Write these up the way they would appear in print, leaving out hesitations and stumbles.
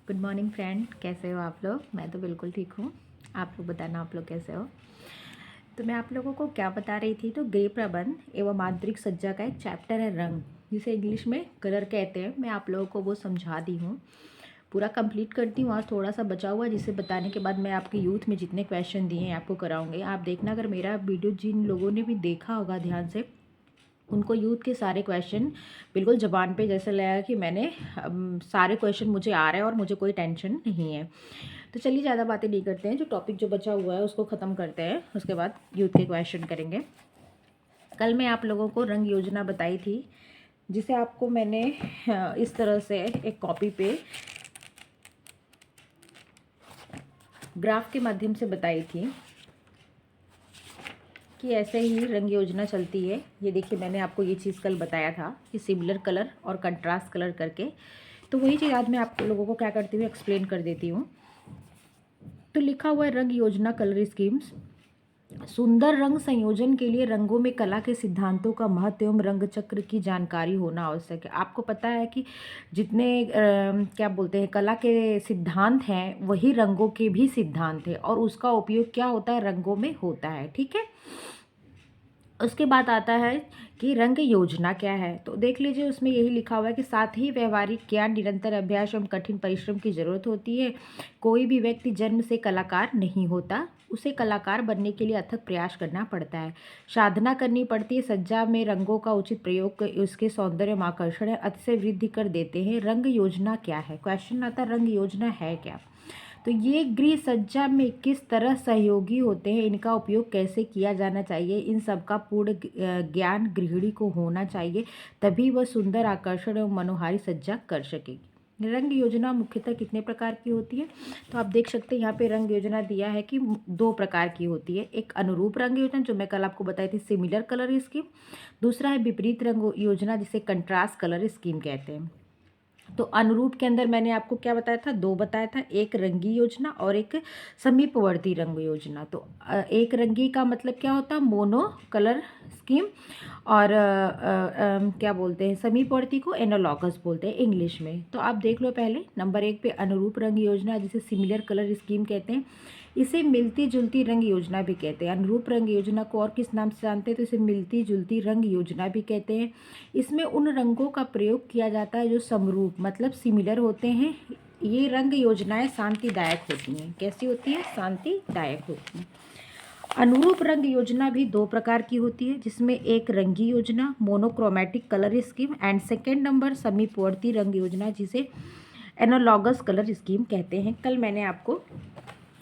Good morning friend, कैसे हो आप लोग। मैं तो बिल्कुल ठीक हूँ। आप लोग बताना आप लोग कैसे हो। तो मैं आप लोगों को क्या बता रही थी, तो गृह प्रबंध एवं आंतरिक सज्जा का एक चैप्टर है रंग, जिसे इंग्लिश में कलर कहते हैं। मैं आप लोगों को वो समझा दी हूँ, पूरा कंप्लीट करती हूँ। आज थोड़ा सा बचा हुआ है, जिसे बताने के बाद मैं आपके यूथ में जितने क्वेश्चन दिए हैं आपको कराऊंगी। आप देखना, अगर मेरा वीडियो जिन लोगों ने भी देखा होगा ध्यान से, उनको यूथ के सारे क्वेश्चन बिल्कुल ज़बान पे जैसे लगा कि मैंने सारे क्वेश्चन मुझे आ रहे हैं और मुझे कोई टेंशन नहीं है। तो चलिए ज़्यादा बातें नहीं करते हैं, जो टॉपिक जो बचा हुआ है उसको ख़त्म करते हैं, उसके बाद यूथ के क्वेश्चन करेंगे। कल मैं आप लोगों को रंग योजना बताई थी, जिसे आपको मैंने इस तरह से एक कॉपी पे ग्राफ के माध्यम से बताई थी कि ऐसे ही रंग योजना चलती है। ये देखिए, मैंने आपको ये चीज़ कल बताया था कि सिमिलर कलर और कंट्रास्ट कलर करके, तो वही चीज़ आज मैं आप लोगों को क्या करती हूँ, एक्सप्लेन कर देती हूँ। तो लिखा हुआ है रंग योजना कलर स्कीम्स। सुंदर रंग संयोजन के लिए रंगों में कला के सिद्धांतों का महत्व एवं रंग चक्र की जानकारी होना आवश्यक है। आपको पता है कि जितने क्या बोलते हैं कला के सिद्धांत हैं, वही रंगों के भी सिद्धांत हैं, और उसका उपयोग क्या होता है, रंगों में होता है। ठीक है। उसके बाद आता है कि रंग योजना क्या है। तो देख लीजिए, उसमें यही लिखा हुआ है कि साथ ही व्यवहारिक ज्ञान, निरंतर अभ्यास एवं कठिन परिश्रम की जरूरत होती है। कोई भी व्यक्ति जन्म से कलाकार नहीं होता, उसे कलाकार बनने के लिए अथक प्रयास करना पड़ता है, साधना करनी पड़ती है। सज्जा में रंगों का उचित प्रयोग उसके सौंदर्य एवं आकर्षण अतिशय वृद्धि कर देते हैं। रंग योजना क्या है, क्वेश्चन आता है रंग योजना है क्या। तो ये गृह सज्जा में किस तरह सहयोगी होते हैं, इनका उपयोग कैसे किया जाना चाहिए, इन सब का पूर्ण ज्ञान गृहिणी को होना चाहिए, तभी वह सुंदर, आकर्षण एवं मनोहारी सज्जा कर सकेगी। रंग योजना मुख्यतः कितने प्रकार की होती है, तो आप देख सकते हैं यहाँ पे रंग योजना दिया है कि 2 प्रकार की होती है। एक अनुरूप रंग योजना, जो मैं कल आपको बताई थी, सिमिलर कलर स्कीम। दूसरा है विपरीत रंग योजना, जिसे कंट्रास्ट कलर स्कीम कहते हैं। तो अनुरूप के अंदर मैंने आपको क्या बताया था, 2 बताया था, एक रंगी योजना और एक समीपवर्ती रंग योजना। तो एक रंगी का मतलब क्या होता है, मोनो कलर स्कीम, और क्या बोलते हैं, समीपवर्ती को एनालॉगस बोलते हैं इंग्लिश में। तो आप देख लो, पहले नंबर 1 पे अनुरूप रंग योजना, जिसे सिमिलर कलर स्कीम कहते हैं। इसे मिलती जुलती रंग योजना भी कहते हैं। अनुरूप रंग योजना को और किस नाम से जानते हैं, तो इसे मिलती जुलती रंग योजना भी कहते हैं। इसमें उन रंगों का प्रयोग किया जाता है जो समरूप मतलब सिमिलर होते हैं। ये रंग योजनाएं शांतिदायक होती हैं। कैसी होती है, शांतिदायक होती हैं। अनुरूप रंग योजना भी 2 प्रकार की होती है, जिसमें एक रंगी योजना, monochromatic colour scheme, and second number समीपवर्ती रंग योजना, जिसे एनालॉगस कलर स्कीम कहते हैं। कल मैंने आपको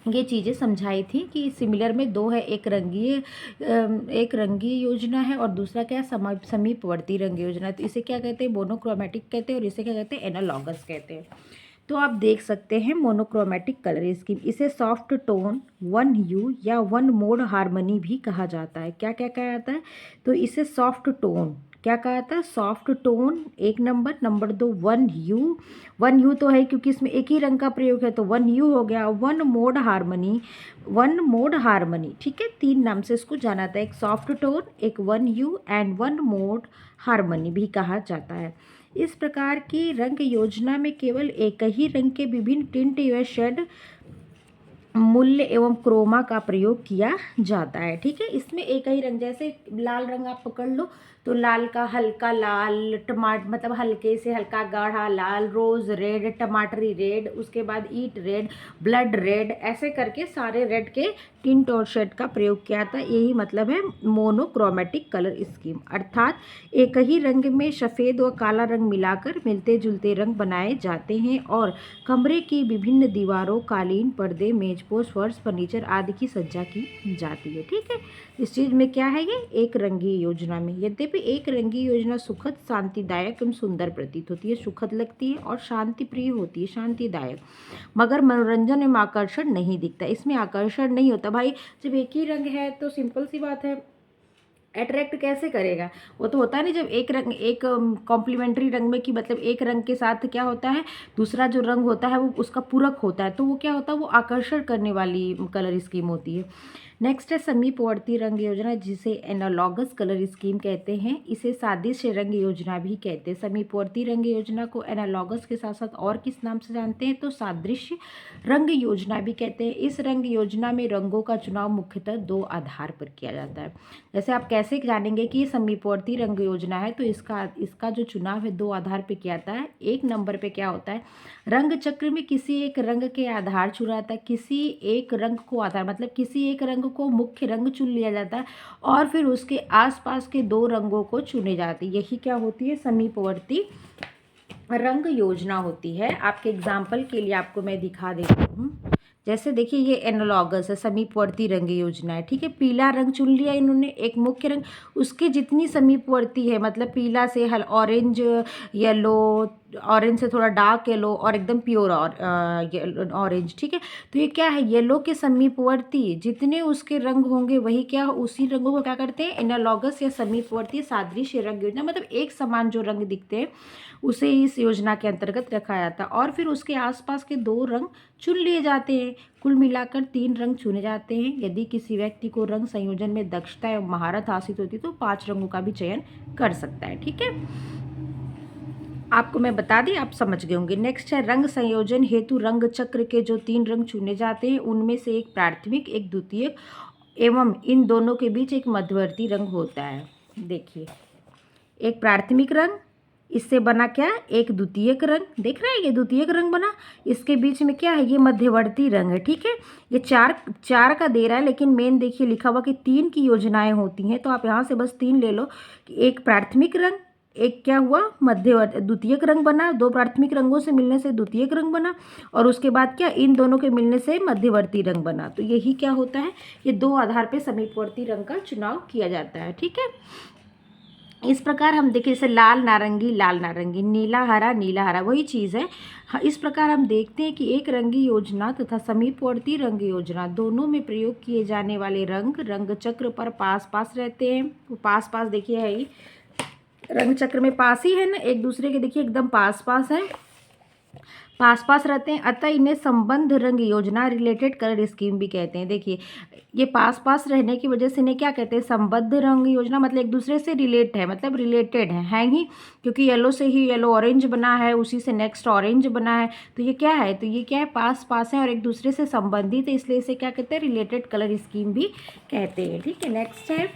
ये चीज़ें समझाई थी कि सिमिलर में 2 है, एक रंगी योजना है और दूसरा क्या है, समीपवर्ती रंग योजना। तो इसे क्या कहते हैं, मोनोक्रोमैटिक कहते हैं, और इसे क्या कहते हैं, एनालॉगस कहते हैं। तो आप देख सकते हैं मोनोक्रोमैटिक कलर स्कीम, इसे सॉफ्ट टोन, वन ह्यू या वन मोड हार्मनी भी कहा जाता है। क्या क्या कहा जाता है, तो इसे सॉफ्ट टोन क्या कहा जाता है, सॉफ्ट टोन एक नंबर, नंबर 2 वन ह्यू। वन ह्यू तो है क्योंकि इसमें एक ही रंग का प्रयोग है, तो वन ह्यू हो गया। One mode harmony, one mode harmony, ठीक है, 3 नाम से इसको जाना था, एक सॉफ्ट टोन, एक one hue and one mode harmony भी कहा जाता है। इस प्रकार की रंग योजना में केवल एक ही रंग के विभिन्न टिंट या शेड, मूल्य एवं क्रोमा का प्रयोग किया जाता है। ठीक है, इसमें एक ही रंग, जैसे लाल रंग आप पकड़ लो, तो लाल का हल्का लाल, टमाटर मतलब हल्के से हल्का गाढ़ा लाल, रोज रेड, टमाटरी रेड, उसके बाद ईट रेड, ब्लड रेड, ऐसे करके सारे रेड के टिंट और शेड का प्रयोग किया था। यही मतलब है मोनोक्रोमैटिक कलर स्कीम, अर्थात एक ही रंग में सफ़ेद व काला रंग मिलाकर मिलते जुलते रंग बनाए जाते हैं और कमरे की विभिन्न दीवारों, कालीन, पर्दे, मेजपोश, फर्श, फर्नीचर आदि की सज्जा की जाती है। ठीक है, इस चीज़ में क्या है, ये एक रंगी योजना में। यद्यपि एक रंगी योजना सुखद, शांतिदायक एवं सुंदर प्रतीत होती है, सुखद लगती है और शांति प्रिय होती है, शांतिदायक, मगर मनोरंजन एवं आकर्षण नहीं दिखता। इसमें आकर्षण नहीं होता भाई, जब एक ही रंग है तो सिंपल सी बात है, अट्रैक्ट कैसे करेगा। वो तो होता है नहीं, जब एक रंग, एक कॉम्प्लीमेंट्री रंग में, कि मतलब एक रंग के साथ क्या होता है, दूसरा जो रंग होता है वो उसका पूरक होता है, तो वो क्या होता है, वो आकर्षण करने वाली कलर स्कीम होती है। नेक्स्ट है समीपवर्ती रंग योजना, जिसे एनालॉगस कलर स्कीम कहते हैं। इसे सादृश्य रंग योजना भी कहते हैं। समीपवर्ती रंग योजना को एनालॉगस के साथ साथ और किस नाम से जानते हैं, तो सादृश्य रंग योजना भी कहते हैं। इस रंग योजना में रंगों का चुनाव मुख्यतः 2 आधार पर किया जाता है। जैसे आप कैसे जानेंगे कि ये समीपवर्ती रंग योजना है, तो इसका जो चुनाव है 2 आधार पर किया जाता है। 1 नंबर पे क्या होता है, रंग चक्र में किसी एक रंग के आधार चुना जाता है, किसी एक रंग को आधार मतलब किसी एक रंग को मुख्य रंग चुन लिया जाता है और फिर उसके आसपास के 2 रंगों को चुने जाते हैं। यही क्या होती है, समीपवर्ती रंग योजना होती है। आपके एग्जाम्पल के लिए आपको मैं दिखा देती हूँ। जैसे देखिए ये एनालॉगस है, समीपवर्ती रंग योजना है, ठीक है। पीला रंग चुन लिया इन्होंने, एक मुख्य रंग, उसके जितनी समीपवर्ती है मतलब पीला से ऑरेंज, येलो, ऑरेंज से थोड़ा डार्क येलो और एकदम प्योर ऑरेंज, ठीक है। तो ये क्या है, येलो के समीपवर्ती जितने उसके रंग होंगे वही क्या, उसी रंगों को क्या करते हैं, एनालॉगस या समीपवर्ती सादृश्य रंग योजना, मतलब एक समान जो रंग दिखते हैं उसे इस योजना के अंतर्गत रखा जाता है। और फिर उसके आसपास के 2 रंग चुन लिए जाते हैं। कुल मिलाकर 3 रंग चुने जाते हैं। यदि किसी व्यक्ति को रंग संयोजन में दक्षता एवं महारत हासिल होती है तो 5 रंगों का भी चयन कर सकता है, ठीक है। आपको मैं बता दी, आप समझ गए होंगे। नेक्स्ट है रंग संयोजन हेतु रंग चक्र के जो 3 रंग चुने जाते हैं उनमें से एक प्राथमिक, एक द्वितीयक एवं इन दोनों के बीच एक मध्यवर्ती रंग होता है। देखिए एक प्राथमिक रंग, इससे बना क्या, एक द्वितीयक रंग, देख रहे हैं ये द्वितीयक रंग बना, इसके बीच में क्या है, ये मध्यवर्ती रंग है, ठीक है। ये चार का दे रहा है, लेकिन मेन देखिए लिखा हुआ कि 3 की योजनाएं होती हैं, तो आप यहाँ से बस 3 ले लो कि एक प्राथमिक रंग, एक क्या हुआ, मध्यवर्ती द्वितीयक रंग बना, 2 प्राथमिक रंगों से मिलने से द्वितीयक रंग बना, और उसके बाद क्या, इन दोनों के मिलने से मध्यवर्ती रंग बना। तो यही क्या होता है, ये 2 आधार पे समीपवर्ती रंग का चुनाव किया जाता है, ठीक है। इस प्रकार हम देखें, जैसे लाल नारंगी, नीला हरा, वही चीज़ है। इस प्रकार हम देखते हैं कि एक रंगी योजना तथा समीपवर्ती रंग योजना दोनों में प्रयोग किए जाने वाले रंग चक्र पर पास पास रहते हैं। तो पास पास देखिए है ही, रंग चक्र में पास ही है ना, एक दूसरे के देखिए एकदम पास पास है, पास पास रहते हैं, अतः इन्हें संबंध रंग योजना, रिलेटेड कलर स्कीम भी कहते हैं। देखिए ये पास पास रहने की वजह से इन्हें क्या कहते हैं, संबद्ध रंग योजना, मतलब एक दूसरे से रिलेट है, मतलब रिलेटेड है ही, क्योंकि येलो से ही येलो ऑरेंज बना है, उसी से नेक्स्ट ऑरेंज बना है, तो ये क्या है, तो ये क्या है, पास पास है और एक दूसरे से संबंधित है, इसलिए इसे क्या कहते हैं, रिलेटेड कलर स्कीम भी कहते हैं, ठीक है। नेक्स्ट है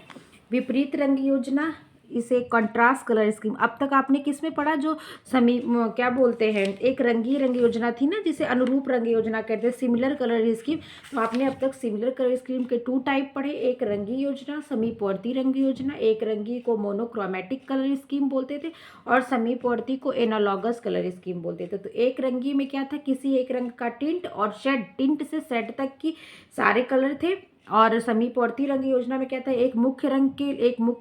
विपरीत रंग योजना, इसे कंट्रास्ट कलर स्कीम। अब तक आपने किस में पढ़ा, जो क्या बोलते हैं, एक रंगी रंग योजना थी ना जिसे अनुरूप रंग योजना कहते हैं, सिमिलर कलर स्कीम। तो आपने अब तक सिमिलर कलर स्कीम के 2 टाइप पढ़े, एक रंगी योजना, समीपवर्ती रंग योजना। एक रंगी को मोनोक्रोमेटिक कलर स्कीम बोलते थे और समीपवर्ती को एनालॉगस कलर स्कीम बोलते थे। तो एक रंगी में क्या था, किसी एक रंग का टिंट और शेड, टिंट से शेड तक की सारे कलर थे। और समीपवर्ती रंग योजना में क्या था, एक मुख्य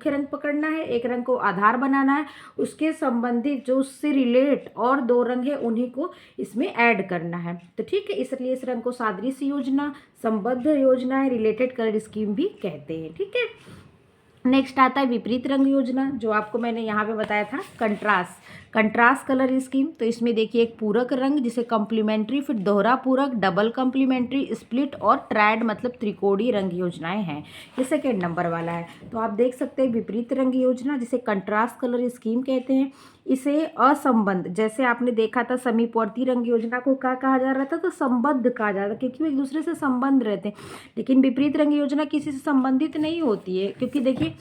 रंग पकड़ना है, एक रंग को आधार बनाना है, उसके संबंधित जो उससे रिलेट और 2 रंग है उन्हीं को इसमें ऐड करना है। तो ठीक है, इसलिए इस रंग को सादृश्य योजना, संबद्ध योजना, रिलेटेड कलर स्कीम भी कहते हैं, ठीक है। नेक्स्ट आता है विपरीत रंग योजना, जो आपको मैंने यहाँ पे बताया था, कंट्रास्ट कलर स्कीम। तो इसमें देखिए एक पूरक रंग जिसे कॉम्प्लीमेंट्री, फिर दोहरा पूरक, डबल कॉम्प्लीमेंट्री, स्प्लिट और ट्रायड मतलब त्रिकोणीय रंग योजनाएं हैं। ये 2nd नंबर वाला है। तो आप देख सकते हैं विपरीत रंग योजना जिसे कंट्रास्ट कलर स्कीम कहते हैं। इसे असंबद्ध, जैसे आपने देखा था समीपवर्ती रंग योजना को क्या कहा जा रहा था, तो संबद्ध कहा जा रहा था, क्योंकि वो एक दूसरे से संबंध रहते हैं। लेकिन विपरीत रंग योजना किसी से संबंधित नहीं होती है, क्योंकि देखिए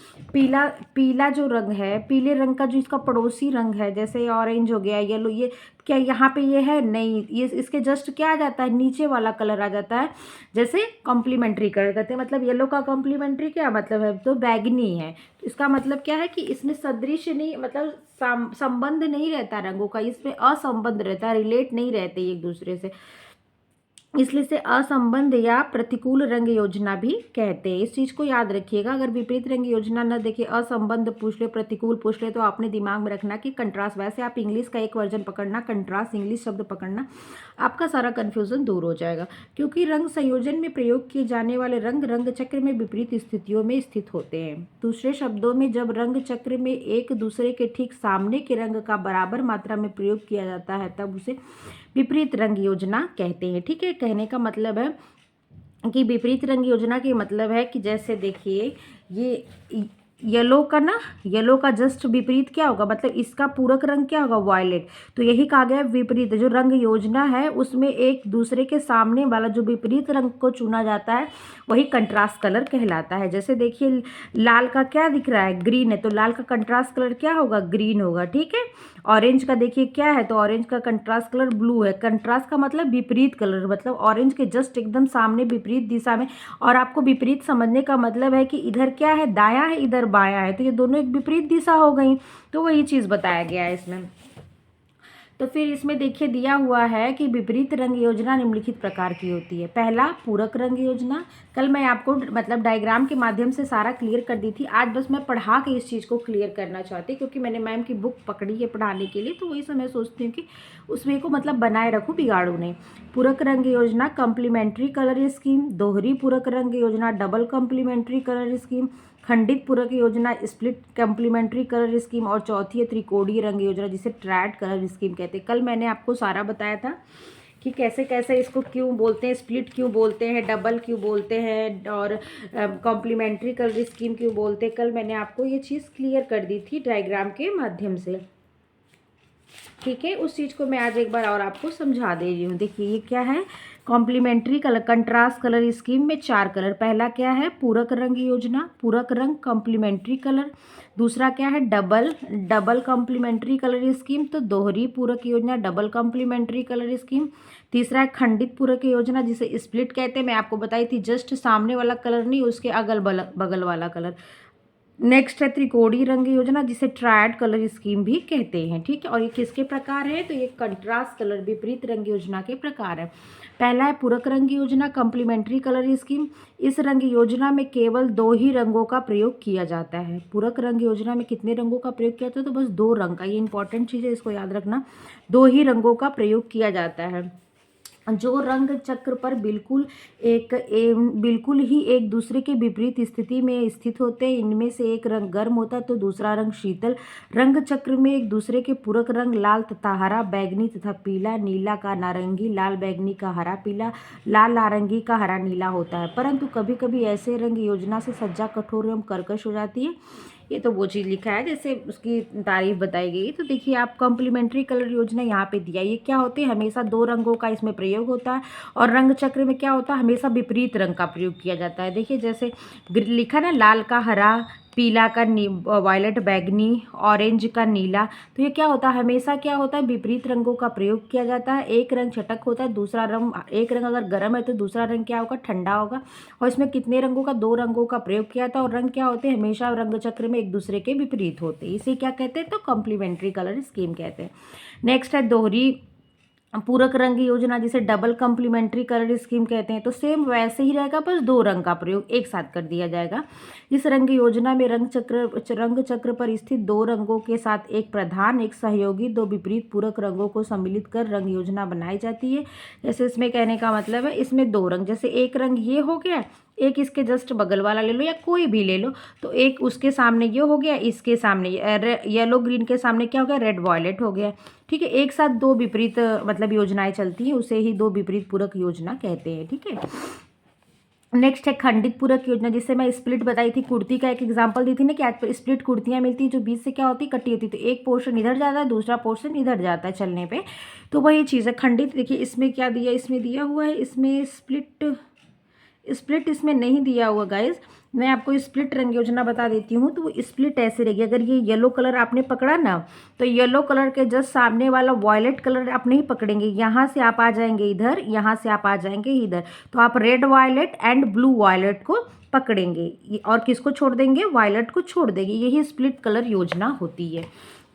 पीला जो रंग है, पीले रंग का जो इसका पड़ोसी रंग है, जैसे ऑरेंज हो गया, येलो, ये क्या यहाँ पे ये है नहीं, ये इसके जस्ट क्या आ जाता है, नीचे वाला कलर आ जाता है, जैसे कॉम्प्लीमेंट्री कलर कहते हैं। मतलब येलो का कॉम्प्लीमेंट्री क्या मतलब है, तो बैगनी है। तो इसका मतलब क्या है कि इसमें सदृश नहीं, मतलब संबंध नहीं रहता रंगों का, इसमें असंबंध रहता है, रिलेट नहीं रहते एक दूसरे से, इसलिए से असंबद्ध या प्रतिकूल रंग योजना भी कहते हैं। इस चीज़ को याद रखिएगा, अगर विपरीत रंग योजना न देखे, असंबद्ध पूछ ले, प्रतिकूल पूछ ले, तो आपने दिमाग में रखना कि कंट्रास्ट। वैसे आप इंग्लिश का एक वर्जन पकड़ना, कंट्रास्ट इंग्लिश शब्द पकड़ना, आपका सारा कन्फ्यूजन दूर हो जाएगा। क्योंकि रंग संयोजन में प्रयोग किए जाने वाले रंग चक्र में विपरीत स्थितियों में स्थित होते हैं। दूसरे शब्दों में, जब रंग चक्र में एक दूसरे के ठीक सामने के रंग का बराबर मात्रा में प्रयोग किया जाता है तब उसे विपरीत रंग योजना कहते हैं, ठीक है। कहने का मतलब है कि विपरीत रंग योजना के मतलब है कि जैसे देखिए ये येलो का ना, येलो का जस्ट विपरीत क्या होगा, मतलब इसका पूरक रंग क्या होगा, वायलेट। तो यही कहा गया है विपरीत। जो रंग योजना है उसमें एक दूसरे के सामने वाला जो विपरीत रंग को चुना जाता है वही कंट्रास्ट कलर कहलाता है। जैसे देखिए लाल का क्या दिख रहा है, ग्रीन है, तो लाल का कंट्रास्ट कलर क्या होगा, ग्रीन होगा, ठीक है। ऑरेंज का देखिए क्या है, तो ऑरेंज का कंट्रास्ट कलर ब्लू है। कंट्रास्ट का मतलब विपरीत कलर, मतलब ऑरेंज के जस्ट एकदम सामने विपरीत दिशा में। और आपको विपरीत समझने का मतलब है कि इधर क्या है, दायां है, इधर बायां है, तो ये दोनों एक विपरीत दिशा हो गई। तो वही चीज़ बताया गया है इसमें। तो फिर इसमें देखिए दिया हुआ है कि विपरीत रंग योजना निम्नलिखित प्रकार की होती है। पहला पूरक रंग योजना, कल मैं आपको मतलब डायग्राम के माध्यम से सारा क्लियर कर दी थी, आज बस मैं पढ़ा के इस चीज़ को क्लियर करना चाहती हूँ, क्योंकि मैंने मैम की बुक पकड़ी है पढ़ाने के लिए, तो वही से मैं सोचती हूँ कि उसमें को मतलब बनाए रखूँ, बिगाड़ू नहीं। पूरक रंग योजना कम्प्लीमेंट्री कलर स्कीम, दोहरी पूरक रंग योजना डबल कम्प्लीमेंट्री कलर स्कीम, खंडित पूरक योजना स्प्लिट कम्प्लीमेंट्री कलर स्कीम, और चौथी है त्रिकोणीय रंग योजना जिसे ट्रायड कलर स्कीम कहते हैं। कल मैंने आपको सारा बताया था कि कैसे कैसे इसको क्यों बोलते हैं, स्प्लिट क्यों बोलते हैं, डबल क्यों बोलते हैं, और कॉम्प्लीमेंट्री कलर स्कीम क्यों बोलते हैं। कल मैंने आपको ये चीज़ क्लियर कर दी थी डायग्राम के माध्यम से, ठीक है। उस चीज़ को मैं आज एक बार और आपको समझा दे रही हूँ। देखिए ये क्या है, complementary colour contrast colour scheme में 4 कलर। पहला क्या है, पूरक रंग योजना, पूरक रंग कॉम्प्लीमेंट्री कलर। दूसरा क्या है, डबल कॉम्प्लीमेंट्री कलर स्कीम, तो दोहरी पूरक योजना डबल कॉम्प्लीमेंट्री कलर स्कीम। तीसरा है खंडित पूरक योजना जिसे स्प्लिट कहते हैं, मैं आपको बताई थी, जस्ट सामने वाला कलर नहीं, उसके अगल बगल वाला कलर। नेक्स्ट है त्रिकोणीय रंग योजना जिसे ट्रायड कलर स्कीम भी कहते हैं, ठीक है। और ये किसके प्रकार है, तो ये कंट्रास्ट कलर विपरीत रंग योजना के प्रकार है। पहला है पूरक रंग योजना कम्प्लीमेंट्री कलर स्कीम। इस रंग योजना में केवल 2 ही रंगों का प्रयोग किया जाता है। पूरक रंग योजना में कितने रंगों का प्रयोग किया जाता है, तो बस 2 रंग का। ये इंपॉर्टेंट चीज़ है, इसको याद रखना, 2 ही रंगों का प्रयोग किया जाता है। जो रंग चक्र पर बिल्कुल ही एक दूसरे के विपरीत स्थिति में स्थित होते हैं। इनमें से एक रंग गर्म होता है तो दूसरा रंग शीतल। रंग चक्र में एक दूसरे के पूरक रंग लाल तथा हरा, बैगनी तथा पीला, नीला का नारंगी, लाल बैगनी का हरा पीला, लाल नारंगी का हरा नीला होता है। परंतु कभी कभी ऐसे रंग योजना से सज्जा कठोर एवं कर्कश हो जाती है। ये तो वो चीज़ लिखा है जैसे उसकी तारीफ बताई गई। तो देखिए आप कॉम्प्लीमेंट्री कलर योजना यहाँ पे दिया, ये क्या होते हैं, हमेशा 2 रंगों का इसमें प्रयोग होता है। और रंग चक्र में क्या होता है, हमेशा विपरीत रंग का प्रयोग किया जाता है। देखिए जैसे लिखा ना, लाल का हरा, पीला का वायलेट बैगनी, ऑरेंज का नीला, तो ये क्या होता है, हमेशा क्या होता है, विपरीत रंगों का प्रयोग किया जाता है। एक रंग चटक होता है, दूसरा रंग, एक रंग अगर गर्म है तो दूसरा रंग क्या होगा, ठंडा होगा। और इसमें कितने रंगों का, 2 रंगों का प्रयोग किया था। और रंग क्या होते हैं, हमेशा रंग चक्र में एक दूसरे के विपरीत होते हैं। इसे क्या कहते हैं, तो कॉम्प्लीमेंट्री कलर स्कीम कहते हैं। नेक्स्ट है दोहरी पूरक रंग योजना जिसे डबल कम्प्लीमेंट्री कलर स्कीम कहते हैं। तो सेम वैसे ही रहेगा, बस 2 रंग का प्रयोग एक साथ कर दिया जाएगा। इस रंग योजना में रंग चक्र पर स्थित 2 रंगों के साथ एक प्रधान, एक सहयोगी, 2 विपरीत पूरक रंगों को सम्मिलित कर रंग योजना बनाई जाती है। जैसे इसमें कहने का मतलब है, इसमें 2 रंग, जैसे एक रंग ये हो गया, एक इसके जस्ट बगल वाला ले लो या कोई भी ले लो, तो एक उसके सामने ये हो गया, इसके सामने येलो ग्रीन के सामने क्या हो गया, रेड वॉयलेट हो गया, ठीक है। एक साथ 2 विपरीत मतलब योजनाएं चलती हैं, उसे ही 2 विपरीत पूरक योजना कहते हैं, ठीक है। नेक्स्ट है खंडित पूरक योजना जिससे मैं स्प्लिट बताई थी, कुर्ती का एक एग्जांपल दी थी ना कि स्प्लिट कुर्तियां मिलती है जो बीच से क्या होती, कटी होती, तो एक पोर्शन इधर जाता है, दूसरा पोर्शन इधर जाता है चलने पे, तो वही चीज़ है खंडित। देखिए इसमें क्या दिया, इसमें दिया हुआ है, इसमें स्प्लिट इसमें नहीं दिया हुआ गाइज। मैं आपको स्प्लिट रंग योजना बता देती हूँ। तो वो स्प्लिट ऐसे रहेगी, अगर ये येलो कलर आपने पकड़ा ना, तो येलो कलर के जस्ट सामने वाला वॉयलेट कलर आप नहीं पकड़ेंगे, यहाँ से आप आ जाएंगे इधर, यहाँ से आप आ जाएंगे इधर, तो आप red violet and blue violet को पकड़ेंगे और किसको छोड़ देंगे, वॉयलेट को छोड़ देंगे। यही स्प्लिट कलर योजना होती है।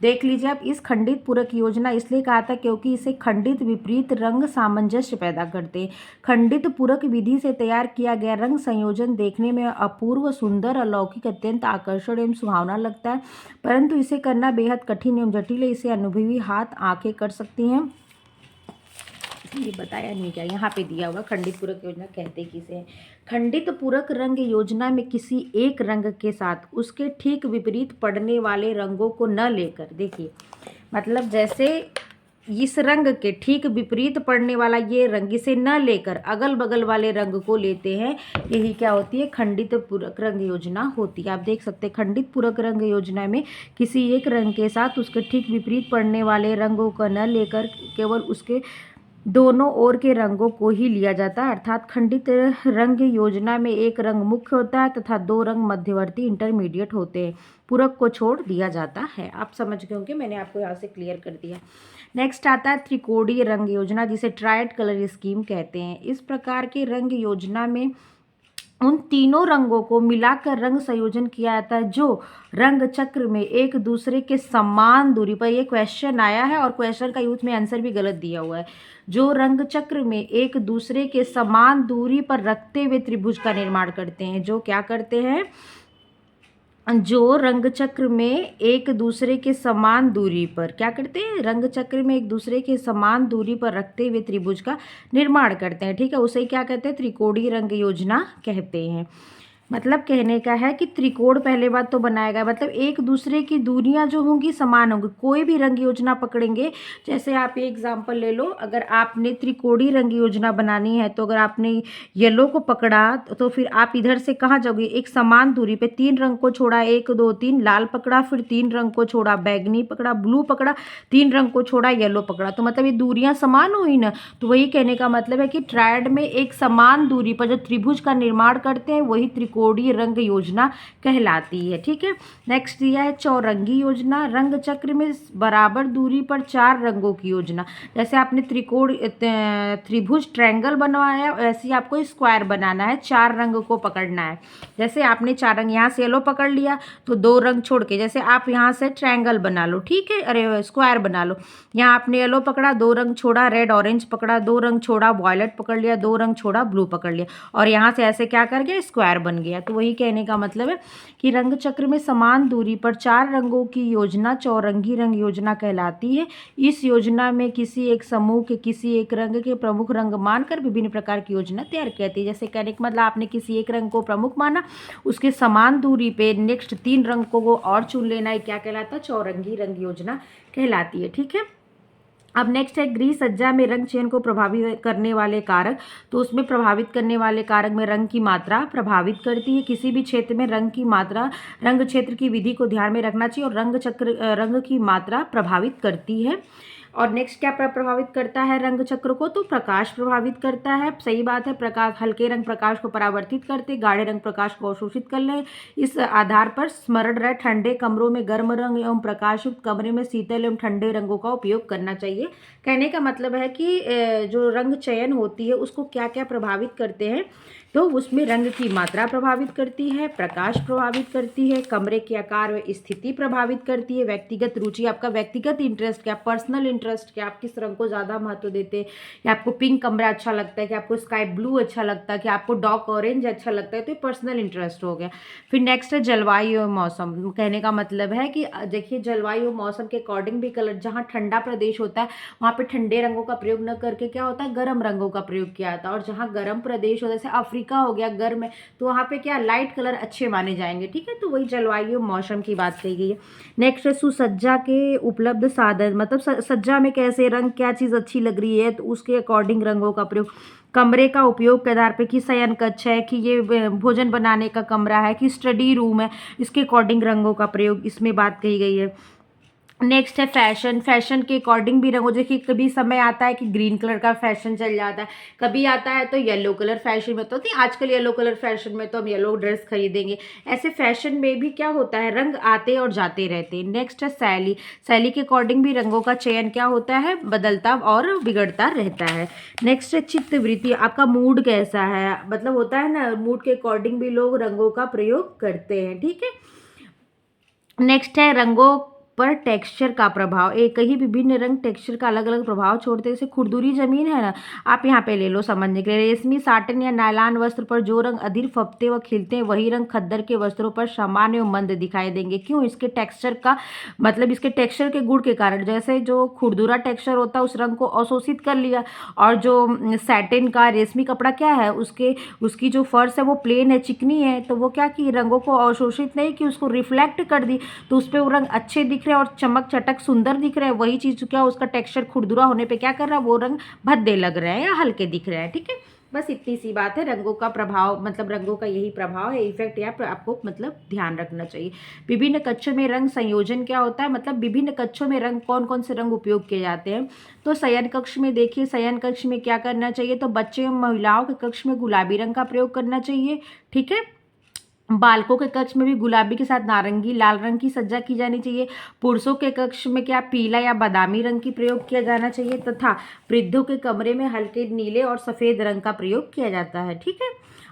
देख लीजिए आप, इस खंडित पूरक योजना इसलिए कहा था क्योंकि इसे खंडित विपरीत रंग सामंजस्य पैदा करते हैं। खंडित पूरक विधि से तैयार किया गया रंग संयोजन देखने में अपूर्व, सुंदर, अलौकिक, अत्यंत आकर्षण एवं सुहावना लगता है, परंतु इसे करना बेहद कठिन एवं जटिल है। इसे अनुभवी हाथ आंखें कर सकती हैं। ये बताया नहीं क्या, यहाँ पे दिया हुआ खंडित पूरक योजना कहते किसे हैं। खंडित पूरक रंग योजना में किसी एक रंग के साथ उसके ठीक विपरीत पड़ने वाले रंगों को न लेकर, देखिए मतलब जैसे इस रंग के ठीक विपरीत पड़ने वाला ये रंग, इसे न लेकर अगल बगल वाले रंग को लेते हैं। यही क्या होती है, खंडित पूरक रंग योजना होती है। आप देख सकते हैं खंडित पूरक रंग योजना में किसी एक रंग के साथ उसके ठीक विपरीत पड़ने वाले रंगों को न लेकर केवल उसके दोनों ओर के रंगों को ही लिया जाता है। अर्थात खंडित रंग योजना में एक रंग मुख्य होता है तथा दो रंग मध्यवर्ती इंटरमीडिएट होते हैं। पूरक को छोड़ दिया जाता है। आप समझ गए होंगे, मैंने आपको यहाँ से क्लियर कर दिया। नेक्स्ट आता है त्रिकोणीय रंग योजना, जिसे ट्राइड कलर स्कीम कहते हैं। इस प्रकार की रंग योजना में उन तीनों रंगों को मिलाकर रंग संयोजन किया जाता है जो रंग चक्र में एक दूसरे के समान दूरी पर, ये क्वेश्चन आया है और क्वेश्चन का यूथ में आंसर भी गलत दिया हुआ है, जो रंग चक्र में एक दूसरे के समान दूरी पर रखते हुए त्रिभुज का निर्माण करते हैं। जो क्या करते हैं, जो रंग चक्र में एक दूसरे के समान दूरी पर क्या करते हैं, रंग चक्र में एक दूसरे के समान दूरी पर रखते हुए त्रिभुज का निर्माण करते हैं। ठीक है, उसे क्या कहते हैं, त्रिकोणीय रंग योजना कहते हैं। मतलब कहने का है कि त्रिकोण पहले बात तो बनाया गया, मतलब एक दूसरे की दूरियां जो होंगी समान होंगी। कोई भी रंग योजना पकड़ेंगे, जैसे आप ये एग्जांपल ले लो, अगर आपने त्रिकोणीय रंग योजना बनानी है तो अगर आपने येलो को पकड़ा तो फिर आप इधर से कहाँ जाओगे, एक समान दूरी पे तीन रंग को छोड़ा, 1 2 3 लाल पकड़ा, फिर तीन रंग को छोड़ा, बैगनी पकड़ा, ब्लू पकड़ा, तीन रंग को छोड़ा, येलो पकड़ा, तो मतलब ये दूरियां समान हुई ना। तो वही कहने का मतलब है कि ट्रायड में एक समान दूरी पर जो त्रिभुज का निर्माण करते हैं वही त्रिकोणीय रंग योजना कहलाती है। ठीक है, नेक्स्ट दिया है चौरंगी योजना, रंग चक्र में बराबर दूरी पर चार रंगों की योजना। जैसे आपने त्रिभुज ट्रायंगल बनवाया, वैसे ही आपको स्क्वायर बनाना है, चार रंग को पकड़ना है। जैसे आपने चार रंग, यहाँ से येलो पकड़ लिया तो दो रंग छोड़ के, जैसे आप यहाँ से ट्रायंगल बना लो, ठीक है, अरे स्क्वायर बना लो, यहाँ आपने येलो पकड़ा, दो रंग छोड़ा, रेड ऑरेंज पकड़ा, दो रंग छोड़ा, वॉयलेट पकड़ लिया, दो रंग छोड़ा, ब्लू पकड़ लिया, और यहाँ से ऐसे क्या कर गया, स्क्वायर बन गया। तो वही कहने का मतलब है कि रंग चक्र में समान दूरी पर चार रंगों की योजना चौरंगी रंग योजना कहलाती है। इस योजना में किसी एक समूह के किसी एक रंग के प्रमुख रंग मानकर विभिन्न प्रकार की योजना तैयार की जाती है। जैसे कहने का मतलब आपने किसी एक रंग को प्रमुख माना, उसके समान दूरी पे नेक्स्ट तीन रंग को और चुन लेना है, क्या कहलाता है, चौरंगी रंग योजना कहलाती है। ठीक है, अब नेक्स्ट है गृह सज्जा में रंग चयन को प्रभावित करने वाले कारक। तो उसमें प्रभावित करने वाले कारक में रंग की मात्रा प्रभावित करती है। किसी भी क्षेत्र में रंग की मात्रा, रंग क्षेत्र की विधि को ध्यान में रखना चाहिए, और रंग की मात्रा प्रभावित करती है। और नेक्स्ट क्या प्रभावित करता है रंग चक्र को, तो प्रकाश प्रभावित करता है। सही बात है, प्रकाश, हल्के रंग प्रकाश को परावर्तित करते, गाढ़े रंग प्रकाश को अवशोषित कर ले। इस आधार पर स्मरण रहे, ठंडे कमरों में गर्म रंग एवं प्रकाशयुक्त कमरे में शीतल एवं ठंडे रंगों का उपयोग करना चाहिए। कहने का मतलब है कि जो रंग चयन होती है उसको क्या क्या प्रभावित करते हैं, तो उसमें रंग की मात्रा प्रभावित करती है, प्रकाश प्रभावित करती है, कमरे के आकार व स्थिति प्रभावित करती है, व्यक्तिगत रुचि, आपका व्यक्तिगत इंटरेस्ट क्या, पर्सनल इंटरेस्ट क्या, आप किस रंग को ज़्यादा महत्व देते हैं, कि आपको पिंक कमरा अच्छा लगता है, कि आपको स्काई ब्लू अच्छा लगता है, कि आपको डार्क ऑरेंज अच्छा लगता है, तो ये पर्सनल इंटरेस्ट हो गया। फिर नेक्स्ट है जलवायु और मौसम। कहने का मतलब है कि देखिए जलवायु और मौसम के अकॉर्डिंग भी कलर, जहाँ ठंडा प्रदेश होता है वहाँ पे ठंडे रंगों का प्रयोग न करके क्या होता है, गर्म रंगों का प्रयोग किया जाता है, और जहाँ गर्म प्रदेश होता है, जैसे अफ्रीका हो गया गर्म है, तो वहाँ पे क्या लाइट कलर अच्छे माने जाएंगे। ठीक है, तो वही जलवायु मौसम की बात कही गई है। नेक्स्ट है सुसज्जा के उपलब्ध साधन, मतलब सज्जा में कैसे रंग, क्या चीज़ अच्छी लग रही है तो उसके अकॉर्डिंग रंगों का प्रयोग। कमरे का उपयोग के आधार पे कि शयन कक्ष है, कि ये भोजन बनाने का कमरा है, कि स्टडी रूम है, इसके अकॉर्डिंग रंगों का प्रयोग इसमें बात कही गई है। नेक्स्ट है फैशन, फैशन के अकॉर्डिंग भी रंगों, देखिए कभी समय आता है कि ग्रीन कलर का फैशन चल जाता है, कभी आता है तो येलो कलर फैशन में, तो आजकल येलो कलर फैशन में तो हम येलो ड्रेस खरीदेंगे। ऐसे फैशन में भी क्या होता है, रंग आते और जाते रहते हैं। नेक्स्ट है शैली, शैली के अकॉर्डिंग भी रंगों का चयन क्या होता है, बदलता और बिगड़ता रहता है। नेक्स्ट है चित्तवृत्ति, आपका मूड कैसा है, मतलब होता है ना, मूड के अकॉर्डिंग भी लोग रंगों का प्रयोग करते हैं। ठीक है, नेक्स्ट है रंगों पर टेक्सचर का प्रभाव। एक ही विभिन्न रंग टेक्सचर का अलग अलग प्रभाव छोड़ते हैं। जैसे खुरदुरी जमीन है ना, आप यहाँ पे ले लो समझने के लिए, रेशमी साटन या नायलॉन वस्त्र पर जो रंग अधिक फपते व खिलते हैं वही रंग खद्दर के वस्त्रों पर सामान्य एवं मंद दिखाई देंगे। क्यों, इसके टेक्सचर का मतलब इसके टेक्सचर के गुण के कारण। जैसे जो खुरदुरा टेक्सचर होता है उस रंग को अवशोषित कर लिया, और जो सैटिन का रेशमी कपड़ा क्या है, उसकी जो फर्श है वो प्लेन है, चिकनी है, तो वो क्या की रंगों को अवशोषित नहीं कि उसको रिफ्लेक्ट कर दी, तो उस पर वो रंग अच्छे दिख रहे हैं और चमक चटक सुंदर दिख रहे हैं, वही चीज़ क्या उसका टेक्सचर खुरदुरा होने पे क्या कर रहा है, वो रंग भद्दे लग रहे हैं या हल्के दिख रहे हैं। ठीक है, बस इतनी सी बात है। रंगों का प्रभाव मतलब रंगों का यही प्रभाव है, इफेक्ट या आपको मतलब ध्यान रखना चाहिए। विभिन्न कक्षों में रंग संयोजन क्या होता है, मतलब विभिन्न कक्षों में रंग कौन कौन से रंग उपयोग किए जाते हैं। तो शयन कक्ष में देखिए, शयन कक्ष में क्या करना चाहिए, तो बच्चे एवं महिलाओं के कक्ष में गुलाबी रंग का प्रयोग करना चाहिए। ठीक है, बालकों के कक्ष में भी गुलाबी के साथ नारंगी लाल रंग की सज्जा की जानी चाहिए। पुरुषों के कक्ष में क्या पीला या बादामी रंग की प्रयोग किया जाना चाहिए, तथा वृद्धों के कमरे में हल्के नीले और सफ़ेद रंग का प्रयोग किया जाता है। ठीक है,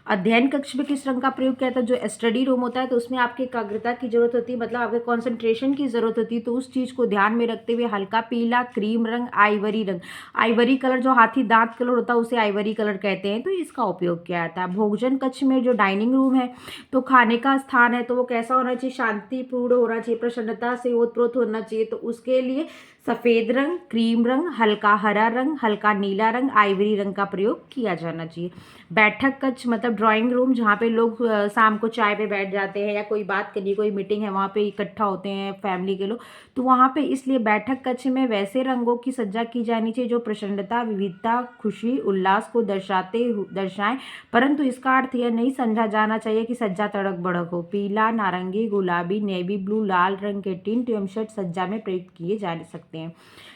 अध्ययन कक्ष में किस रंग का प्रयोग किया जाता है, जो स्टडी रूम होता है तो उसमें आपकी एकाग्रता की जरूरत होती है, मतलब आपके कंसंट्रेशन की जरूरत होती है, तो उस चीज़ को ध्यान में रखते हुए हल्का पीला, क्रीम रंग, आइवरी रंग, आइवरी कलर जो हाथी दांत कलर होता है उसे आइवरी कलर कहते हैं, तो इसका उपयोग किया जाता है। भोजन कक्ष में जो डाइनिंग रूम है तो खाने का स्थान है, तो वो कैसा होना चाहिए, शांतिपूर्ण होना चाहिए, प्रसन्नता से ओतप्रोत होना चाहिए, तो उसके लिए सफ़ेद रंग, क्रीम रंग, हल्का हरा रंग, हल्का नीला रंग, आइवरी रंग का प्रयोग किया जाना चाहिए। बैठक कक्ष मतलब ड्राइंग रूम, जहाँ पे लोग शाम को चाय पे बैठ जाते हैं या कोई बात करनी, कोई मीटिंग है, वहाँ पे इकट्ठा होते हैं फैमिली के लोग, तो वहाँ पे इसलिए बैठक कक्ष में वैसे रंगों की सज्जा की जानी चाहिए जो प्रसन्नता, विविधता, खुशी, उल्लास को दर्शाएं, परंतु इसका अर्थ यह नहीं समझा जाना चाहिए कि सज्जा तड़क भड़क हो। पीला, नारंगी, गुलाबी, नेवी ब्लू, लाल रंग के टिंट एवं शर्ट सज्जा में प्रयुक्त किए जा सकते हैं।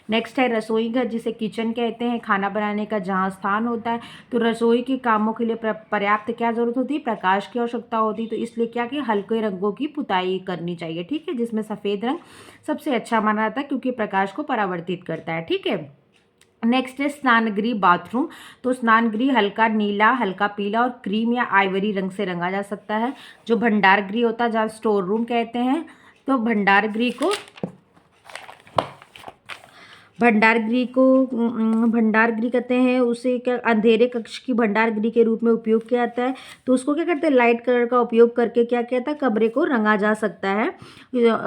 नेक्स्ट है रसोई घर, जिसे किचन कहते हैं, खाना बनाने का जहाँ स्थान होता है। तो रसोई के कामों के लिए पर्याप्त क्या जरूरत होती है, प्रकाश की आवश्यकता होती है, तो इसलिए क्या कि हल्के रंगों की पुताई करनी चाहिए। ठीक है, जिसमें सफ़ेद रंग सबसे अच्छा माना जाता है क्योंकि प्रकाश को परावर्तित करता है। ठीक है, नेक्स्ट है स्नानगृह बाथरूम। तो स्नानगृह हल्का नीला, हल्का पीला और क्रीम या आइवरी रंग से रंगा जा सकता है। जो भंडार गृह होता है, जहाँ स्टोर रूम कहते हैं, तो भंडार गृह कहते हैं, उसे क्या अंधेरे कक्ष की भंडार गृह के रूप में उपयोग किया जाता है। तो उसको क्या करते हैं, लाइट कलर का उपयोग करके क्या किया जाता है, कमरे को रंगा जा सकता है।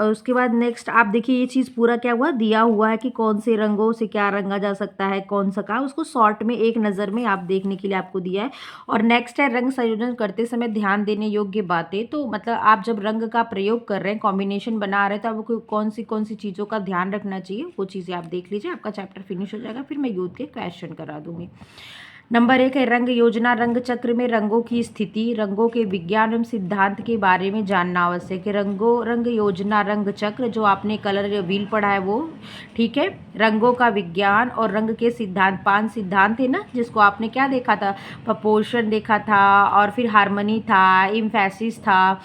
उसके बाद नेक्स्ट आप देखिए, ये चीज़ पूरा क्या हुआ दिया हुआ है कि कौन से रंगों से क्या रंगा जा सकता है, कौन सा का, उसको शॉर्ट में एक नज़र में आप देखने के लिए आपको दिया है। और नेक्स्ट है रंग संयोजन करते समय ध्यान देने योग्य बातें। तो मतलब आप जब रंग का प्रयोग कर रहे हैं, कॉम्बिनेशन बना रहे हैं, तो आपको कौन सी चीज़ों का ध्यान रखना चाहिए, वो चीज़ें आप देख लीजिए। आपका चैप्टर फिनिश हो जाएगा, फिर मैं यूथ के क्वेश्चन करा दूंगी। नंबर 1 है रंग योजना। रंग चक्र में रंगों की स्थिति, रंगों के विज्ञान एवं सिद्धांत के बारे में जानना आवश्यक है। रंग योजना, रंग चक्र, जो आपने कलर व्हील पढ़ा है वो। ठीक है, रंगों का विज्ञान और रंग के सिद्धांत, 5 सिद्धांत है ना, जिसको आपने क्या देखा था, प्रपोर्शन देखा था, और फिर हार्मनी था, एम्फेसिस था,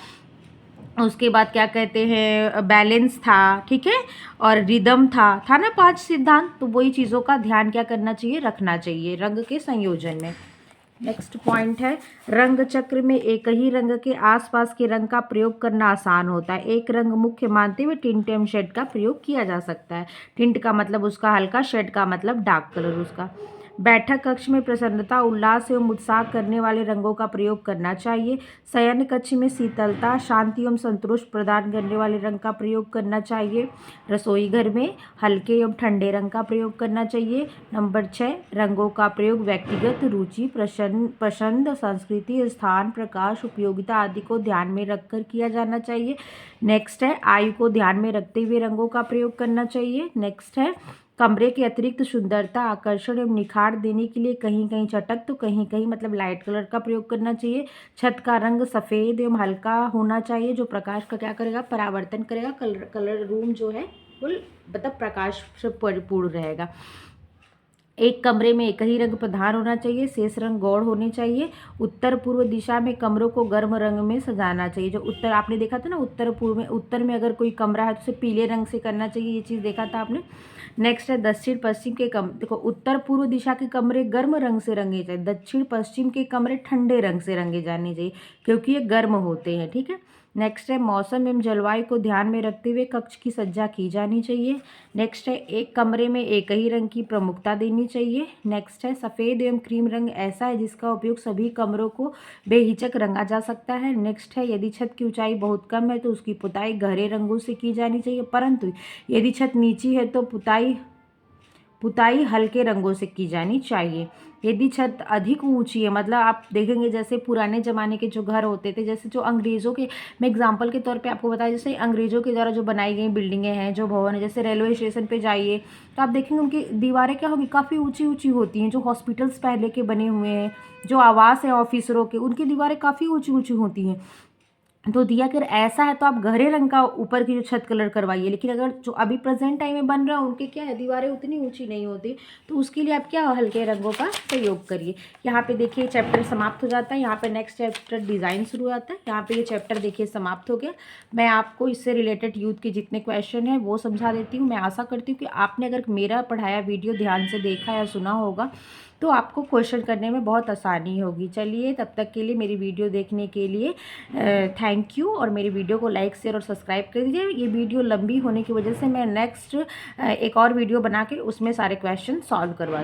उसके बाद क्या कहते हैं, बैलेंस था। ठीक है, और रिदम था ना, 5 सिद्धांत। तो वही चीज़ों का ध्यान क्या करना चाहिए, रखना चाहिए रंग के संयोजन में। नेक्स्ट पॉइंट है रंग चक्र में एक ही रंग के आसपास के रंग का प्रयोग करना आसान होता है। एक रंग मुख्य मानते हुए टिंट एवं शेड का प्रयोग किया जा सकता है। टिंट का मतलब उसका हल्का, शेड का मतलब डार्क कलर उसका। बैठक कक्ष में प्रसन्नता, उल्लास एवं उत्साह करने वाले रंगों का प्रयोग करना चाहिए। शयन कक्ष में शीतलता, शांति एवं संतोष प्रदान करने वाले रंग का प्रयोग करना चाहिए। रसोई घर में हल्के एवं ठंडे रंग का प्रयोग करना चाहिए। नंबर 6 रंगों का प्रयोग व्यक्तिगत रुचि, पसंद, संस्कृति, स्थान, प्रकाश, उपयोगिता आदि को ध्यान में रखकर किया जाना चाहिए। नेक्स्ट है आयु को ध्यान में रखते हुए रंगों का प्रयोग करना चाहिए। नेक्स्ट है कमरे की अतिरिक्त सुंदरता, आकर्षण एवं निखार देने के लिए कहीं कहीं चटक तो कहीं कहीं मतलब लाइट कलर का प्रयोग करना चाहिए। छत का रंग सफ़ेद एवं हल्का होना चाहिए, जो प्रकाश का क्या करेगा, परावर्तन करेगा। कलर रूम जो है फुल मतलब प्रकाश से परिपूर्ण रहेगा। एक कमरे में एक ही रंग प्रधान होना चाहिए, शेष रंग गौड़ होने चाहिए। उत्तर पूर्व दिशा में कमरों को गर्म रंग में सजाना चाहिए। जो उत्तर आपने देखा था ना, उत्तर में अगर कोई कमरा है तो उसे पीले रंग से करना चाहिए, ये चीज़ देखा था आपने। नेक्स्ट है दक्षिण पश्चिम के देखो, उत्तर पूर्व दिशा के कमरे गर्म रंग से रंगे चाहिए, दक्षिण पश्चिम के कमरे ठंडे रंग से रंगे जाने चाहिए क्योंकि ये गर्म होते हैं। ठीक है, नेक्स्ट है मौसम एवं जलवायु को ध्यान में रखते हुए कक्ष की सज्जा की जानी चाहिए। नेक्स्ट है एक कमरे में एक ही रंग की प्रमुखता देनी चाहिए। नेक्स्ट है सफ़ेद एवं क्रीम रंग ऐसा है जिसका उपयोग सभी कमरों को बेहिचक रंगा जा सकता है। नेक्स्ट है यदि छत की ऊंचाई बहुत कम है तो उसकी पुताई गहरे रंगों से की जानी चाहिए, परंतु यदि छत नीची है तो पुताई पुताई हल्के रंगों से की जानी चाहिए। यदि छत अधिक ऊंची है, मतलब आप देखेंगे जैसे पुराने ज़माने के जो घर होते थे, जैसे जो अंग्रेज़ों के, मैं एग्जांपल के तौर पे आपको बताया, जैसे अंग्रेज़ों के द्वारा जो बनाई गई बिल्डिंगें हैं, जो भवन है, जैसे रेलवे स्टेशन पे जाइए तो आप देखेंगे उनकी दीवारें क्या होगी, काफ़ी ऊंची ऊंची होती हैं। जो हॉस्पिटल्स पहले के बने हुए हैं, जो आवास है ऑफिसरों के, उनकी दीवारें काफ़ी ऊंची ऊंची होती हैं। तो दिया अगर ऐसा है तो आप गहरे रंग का ऊपर की जो छत कलर करवाइए। लेकिन अगर जो अभी प्रेजेंट टाइम में बन रहा है उनके क्या है, दीवारें उतनी ऊंची नहीं होती, तो उसके लिए आप क्या हल्के रंगों का प्रयोग करिए। यहाँ पे देखिए चैप्टर समाप्त हो जाता है। यहाँ पे नेक्स्ट चैप्टर डिज़ाइन शुरू होता है। यहाँ पे ये चैप्टर देखिए समाप्त हो गया। मैं आपको इससे रिलेटेड यूथ के जितने क्वेश्चन हैं वो समझा देती हूँ। मैं आशा करती हूँ कि आपने अगर मेरा पढ़ाया वीडियो ध्यान से देखा या सुना होगा तो आपको क्वेश्चन करने में बहुत आसानी होगी। चलिए, तब तक के लिए मेरी वीडियो देखने के लिए थैंक यू, और मेरी वीडियो को लाइक शेयर और सब्सक्राइब कर दीजिए। ये वीडियो लंबी होने की वजह से मैं नेक्स्ट एक और वीडियो बना के उसमें सारे क्वेश्चन सॉल्व करवाती हूँ।